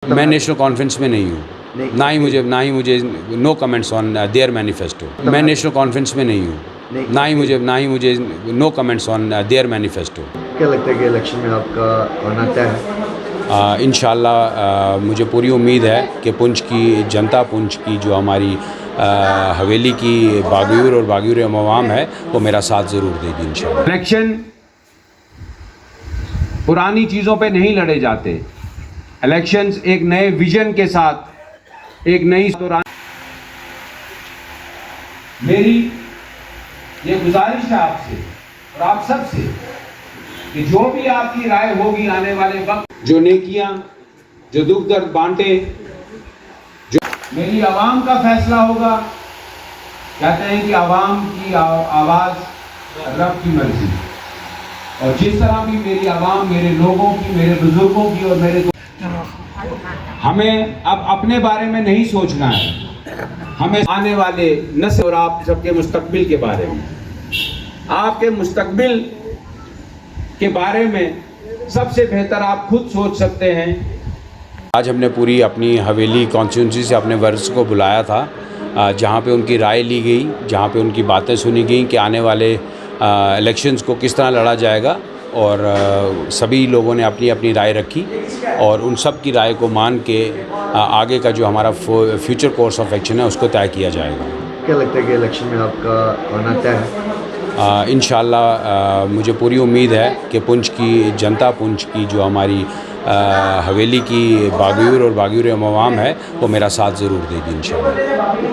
मैं नेशनल कॉन्फ्रेंस में नहीं हूँ, ना ही मुझे no comments on their manifesto. मैं नेशनल कॉन्फ्रेंस में नहीं हूँ, ना ही मुझे no comments on their manifesto. क्या लगता है कि इलेक्शन में आपका आना तय है? इंशाल्लाह मुझे पूरी उम्मीद है कि पुंछ की जनता, पुंछ की जो हमारी हवेली की बागयूर और बागयूर अवाम है, वो मेरा साथ ज़रूर देगी इंशाल्लाह। इलेक्शन पुरानी चीज़ों पे नहीं लड़े जाते। इलेक्शंस एक नए विजन के साथ, एक नई दौरान मेरी ये गुजारिश है आपसे और आप सबसे कि जो भी आपकी राय होगी आने वाले वक्त, जो नेकियां, जो दुख दर्द बांटे, जो मेरी आवाम का फैसला होगा। कहते हैं कि आवाम की आवाज़ रब की मर्जी, और जिस तरह भी मेरी आवाम, मेरे लोगों की, मेरे बुजुर्गों की और मेरे हमें अब अपने बारे में नहीं सोचना है, हमें आने वाले नस्ल और आप सबके मुस्तकबिल के बारे में, आपके मुस्तकबिल के बारे में सबसे बेहतर आप खुद सोच सकते हैं। आज हमने पूरी अपनी हवेली कॉन्स्टिट्यूंसी से अपने वर्कर्स को बुलाया था, जहाँ पे उनकी राय ली गई, जहाँ पे उनकी बातें सुनी गई कि आने वाले इलेक्शंस को किस तरह लड़ा जाएगा, और सभी लोगों ने अपनी अपनी राय रखी और उन सब की राय को मान के आगे का जो हमारा फ्यूचर कोर्स ऑफ एक्शन है उसको तय किया जाएगा। क्या लगता है कि इलेक्शन में आपका आना तय है? इंशाल्लाह मुझे पूरी उम्मीद है कि पुंछ की जनता, पुंछ की जो हमारी हवेली की बागयूर और बागयूर अवाम है, वो मेरा साथ ज़रूर देगी इंशाल्लाह।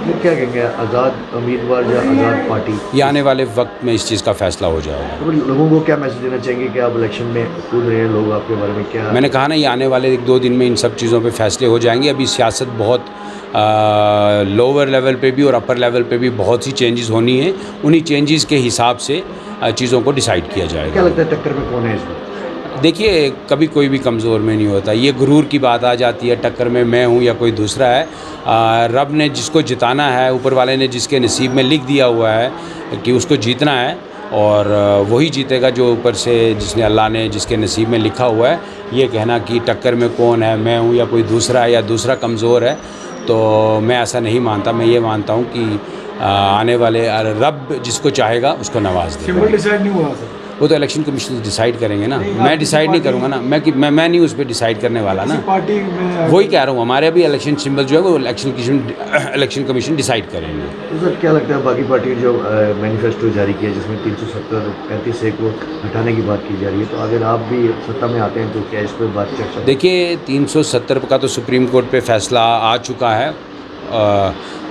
तो क्या कहेंगे, आज़ाद उम्मीदवार या आज़ाद पार्टी? ये आने वाले वक्त में इस चीज़ का फ़ैसला हो जाएगा। तो लोगों को क्या मैसेज देना चाहेंगे कि आप इलेक्शन में कूद रहे हैं, लोग आपके बारे में क्या? मैंने कहा ना, ये आने वाले 1-2 दिन में इन सब चीज़ों पे फ़ैसले हो जाएंगे। अभी सियासत बहुत लोअर लेवल पे भी और अपर लेवल पे भी बहुत सी चेंजेस होनी है। उन्हीं चेंजेस के हिसाब से चीज़ों को डिसाइड किया जाएगा। क्या लगता है टक्कर में कौन है इसमें? देखिए, कभी कोई भी कमज़ोर में नहीं होता, ये गुरूर की बात आ जाती है। टक्कर में मैं हूँ या कोई दूसरा है, रब ने जिसको जिताना है, ऊपर वाले ने जिसके नसीब में लिख दिया हुआ है कि उसको जीतना है, और वही जीतेगा जो ऊपर से, जिसने अल्लाह ने जिसके नसीब में लिखा हुआ है। ये कहना कि टक्कर में कौन है, मैं हूँ या कोई दूसरा है या दूसरा कमज़ोर है, तो मैं ऐसा नहीं मानता। मैं ये मानता हूँ कि आने वाले रब जिसको चाहेगा उसको नवाज देगा। सिंबल डिसाइड नहीं हुआ सर? वो तो इलेक्शन कमीशन डिसाइड करेंगे ना, मैं डिसाइड नहीं करूँगा ना। मैं नहीं उस पर डिसाइड करने वाला ना। पार्टी में वही कह रहा हूँ, हमारे अभी इलेक्शन सिंबल जो है वो इलेक्शन कमीशन डिसाइड करेंगे। तो सर क्या लगता है बाकी पार्टी जो मैनिफेस्टो जारी किया जिसमें 370-35 को हटाने की बात की जा रही है, तो अगर आप भी सत्ता में आते हैं तो क्या इस पर बात चर्चा? देखिए, 370 का तो सुप्रीम कोर्ट पे फैसला आ चुका है,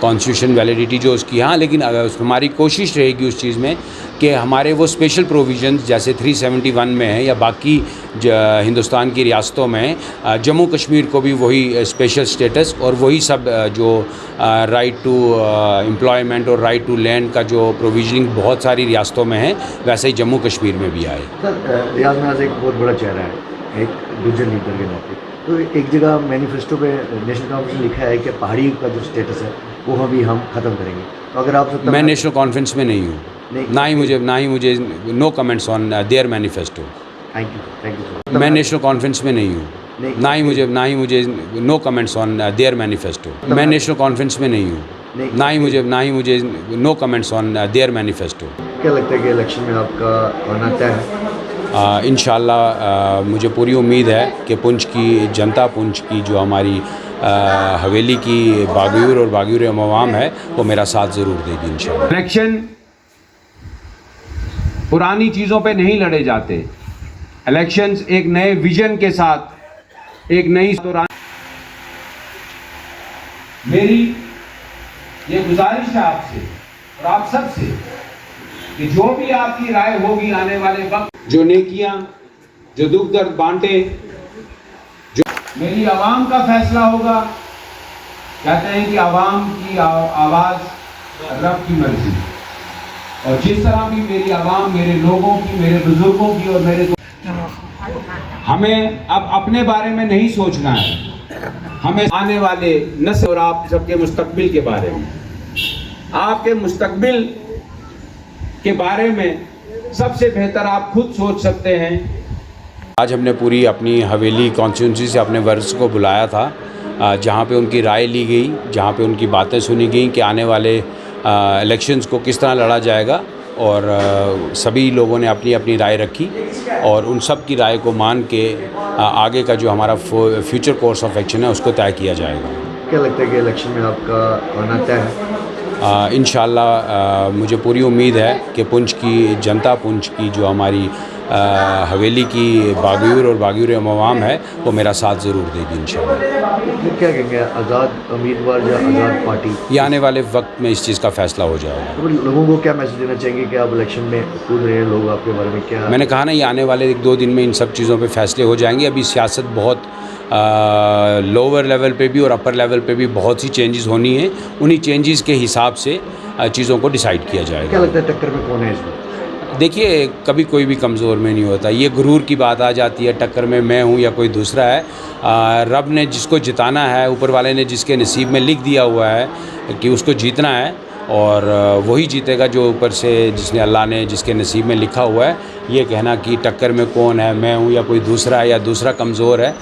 कॉन्स्टिट्यूशन वैलिडिटी जो उसकी, हाँ, लेकिन हमारी कोशिश रहेगी उस चीज़ में कि हमारे वो स्पेशल प्रोविजंस जैसे 371 में है या बाकी हिंदुस्तान की रियासतों में, जम्मू कश्मीर को भी वही स्पेशल स्टेटस और वही सब जो राइट टू एम्प्लॉयमेंट और राइट टू लैंड का जो प्रोविजनिंग बहुत सारी रियासतों में है, वैसे ही जम्मू कश्मीर में भी आए। सर रियाज नवाज एक बहुत बड़ा चेहरा है, एक गुजर लीडर के नाते, तो एक जगह मैनिफेस्टो पे नेशनल कॉन्फ्रेंस लिखा है कि पहाड़ी का जो स्टेटस है वो अभी हम ख़त्म करेंगे, तो अगर आप मैं नेशनल कॉन्फ्रेंस में नहीं हूँ, ना ही मुझे no comments on their manifesto. Thank you sir. मैं नेशनल कॉन्फ्रेंस में नहीं हूँ, ना ही मुझे no comments on their manifesto. मैं नेशनल कॉन्फ्रेंस में नहीं हूँ, ना ही मुझे no comments on their manifesto. क्या लगता है कि इलेक्शन में आपका आना तय है? इंशाल्लाह मुझे पूरी उम्मीद है कि पुंछ की जनता, पुंछ की जो हमारी हवेली की बागयूर और बागयूर अवाम है, वो मेरा साथ ज़रूर देगी इंशाल्लाह। इलेक्शन पुरानी चीज़ों पे नहीं लड़े जाते। इलेक्शंस एक नए विजन के साथ, एक नई दौरान मेरी ये गुजारिश है आपसे और आप सबसे कि जो भी आपकी राय होगी आने वाले वक्त, जो नेकियां, जो दुख दर्द बांटे, जो मेरी आवाम का फैसला होगा। कहते हैं कि आवाम की आवाज़ रब की मर्जी, और जिस तरह भी मेरी आवाम, मेरे लोगों की, मेरे बुजुर्गों की और मेरे हमें अब अपने बारे में नहीं सोचना है, हमें आने वाले नस्ल और आप सबके मुस्तकबिल के बारे में, आपके मुस्तकबिल के बारे में सबसे बेहतर आप खुद सोच सकते हैं। आज हमने पूरी अपनी हवेली कॉन्स्टिट्यूंसी से अपने वर्कर्स को बुलाया था, जहाँ पे उनकी राय ली गई, जहाँ पे उनकी बातें सुनी गई कि आने वाले इलेक्शंस को किस तरह लड़ा जाएगा, और सभी लोगों ने अपनी अपनी राय रखी और उन सब की राय को मान के आगे का जो हमारा फ्यूचर कोर्स ऑफ एक्शन है उसको तय किया जाएगा। क्या लगता है कि इलेक्शन में आपका आना तय है? इंशाल्लाह मुझे पूरी उम्मीद है कि पुंछ की जनता, पुंछ की जो हमारी हवेली की बागीर और बागीर अवाम है वो मेरा साथ ज़रूर देगी इंशाल्लाह। तो क्या कहेंगे, आज़ाद उम्मीदवार या आज़ाद पार्टी? ये आने वाले वक्त में इस चीज़ का फ़ैसला हो जाएगा। तो लोगों को क्या मैसेज देना चाहेंगे कि आप इलेक्शन में कूद रहे हैं, लोग आपके बारे में क्या? मैंने कहा ना, ये आने वाले 1-2 दिन में इन सब चीज़ों पे फ़ैसले हो जाएंगे। अभी सियासत बहुत लोअर लेवल पे भी और अपर लेवल पे भी बहुत सी चेंजेस होनी है। उन्हीं चेंजेस के हिसाब से चीज़ों को डिसाइड किया जाएगा। क्या लगता है टक्कर में कौन है इसमें? देखिए, कभी कोई भी कमज़ोर में नहीं होता। ये गुरूर की बात आ जाती है, टक्कर में मैं हूँ या कोई दूसरा है। रब ने जिसको जिताना है, ऊपर वाले ने जिसके नसीब में लिख दिया हुआ है कि उसको जीतना है, और वही जीतेगा जो ऊपर से जिसने अल्लाह ने जिसके नसीब में लिखा हुआ है। ये कहना कि टक्कर में कौन है, मैं हूँ या कोई दूसरा है या दूसरा कमज़ोर है,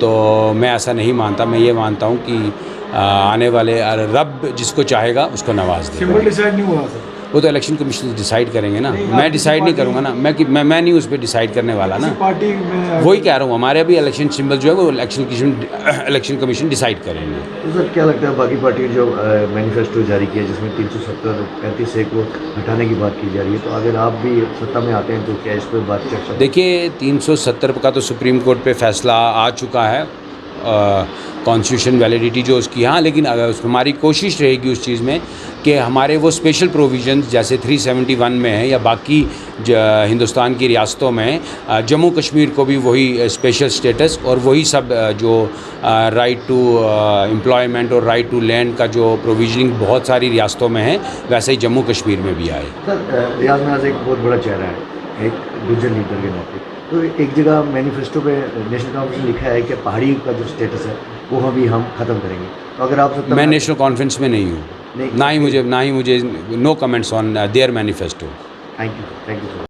तो मैं ऐसा नहीं मानता। मैं ये मानता हूँ कि आने वाले रब जिसको चाहेगा उसको नवाज देगा। सिंबल डिसाइड नहीं हुआ सर? वो तो इलेक्शन कमीशन डिसाइड करेंगे ना, मैं डिसाइड नहीं करूँगा ना। मैं नहीं उस पर डिसाइड करने वाला ना। पार्टी में वही कह रहा हूँ, हमारे अभी इलेक्शन सिंबल जो है वो इलेक्शन कमीशन डिसाइड करेंगे। तो सर क्या लगता है बाकी पार्टी जो मैनिफेस्टो जारी किया जिसमें 370 35 को हटाने की बात की जा रही है, तो अगर आप भी सत्ता में आते हैं तो क्या इस पर बात चर्चा? देखिए, 370 का तो सुप्रीम कोर्ट पे फैसला आ चुका है, कॉन्स्टिट्यूशन वैलिडिटी जो उसकी, हाँ, लेकिन अगर हमारी कोशिश रहेगी उस चीज़ में कि हमारे वो स्पेशल प्रोविजंस जैसे 371 में है या बाकी हिंदुस्तान की रियासतों में, जम्मू कश्मीर को भी वही स्पेशल स्टेटस और वही सब जो राइट टू एम्प्लॉयमेंट और राइट टू लैंड का जो प्रोविजनिंग बहुत सारी रियासतों में है, वैसे ही जम्मू कश्मीर में भी आए। सर रियाज नवाज एक बहुत बड़ा चेहरा है, एक गुज्जर लीडर के नाते, तो एक जगह मैनिफेस्टो पे नेशनल कॉन्फ्रेंस में लिखा है कि पहाड़ी का जो स्टेटस है वो हम ख़त्म करेंगे। तो अगर आप सत्ता मैं में नेशनल कॉन्फ्रेंस में नहीं हूँ, ना ही मुझे no comments on their manifesto. Thank you sir.